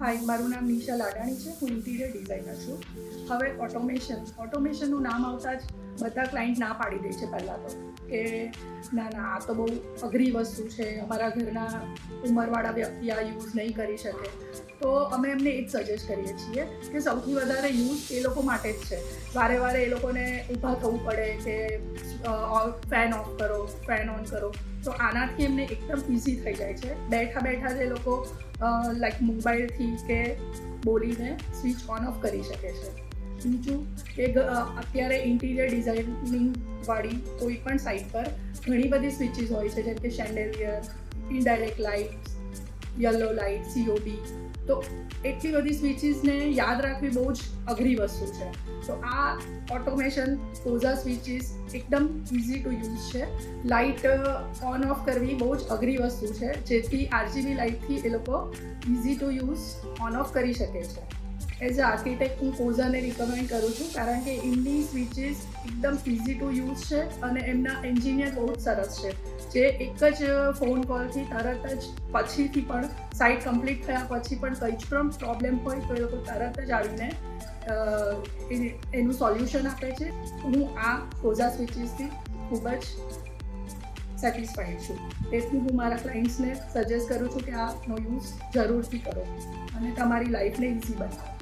હાય, મારું નામ નિશા લાડાણી છે. હું ઇન્ટિરિયર ડિઝાઇનર છું. હવે ઓટોમેશનનું નામ આવતા જ બધા ક્લાયન્ટ ના પાડી દે છે પહેલાં તો, કે ના ના આ તો બહુ અઘરી વસ્તુ છે, અમારા ઘરના ઉંમરવાળા વ્યક્તિ આ યુઝ નહીં કરી શકે. તો અમે એમને એ જ સજેસ્ટ કરીએ છીએ કે સૌથી વધારે યુઝ એ લોકો માટે જ છે. વારે વારે એ લોકોને ઊભા થવું પડે કે ફેન ઓફ કરો, ફેન ઓન કરો. તો આનાથી એમને એકદમ ઇઝી થઈ જાય છે. બેઠા બેઠા જ એ લોકો લાઈક મોબાઈલથી કે બોલીને સ્વિચ ઓન ઓફ કરી શકે છે. બીજું કે અત્યારે ઇન્ટિરિયર ડિઝાઇનિંગવાળી કોઈ પણ સાઇટ પર ઘણી બધી સ્વિચીસ હોય છે, જેમ કે chandelier, indirect lights, yellow light, COB. તો એટલી બધી સ્વિચીસને યાદ રાખવી બહુ જ અઘરી વસ્તુ છે. તો આ ઓટોમેશન કોઝા સ્વિચીસ એકદમ ઇઝી ટુ યુઝ છે. લાઇટ ઓન ઓફ કરવી બહુ જ અઘરી વસ્તુ છે, જેથી RGB લાઇટથી એ લોકો easy to use on of કરી શકે છે. એઝ અ આર્કિટેક્ટ હું કોઝાને રિકમેન્ડ કરું છું, કારણ કે એમની સ્વિચીસ એકદમ ઇઝી ટુ યુઝ છે અને એમના એન્જિનિયર બહુ જ સરસ છે, જે એક જ ફોન કોલથી તરત જ પછીથી પણ સાઇટ કમ્પ્લીટ થયા પછી પણ કંઈ જ પણ પ્રોબ્લેમ હોય તો એ લોકો તરત જ આવીને એનું સોલ્યુશન આપે છે. હું આ કોઝા સ્વિચીસથી ખૂબ જ સેટિસ્ફાઈડ છું. તેથી હું મારા ક્લાયન્ટ્સને સજેસ્ટ કરું છું કે આનો યુઝ જરૂરથી કરો અને તમારી લાઈફને ઇઝી બનાવો.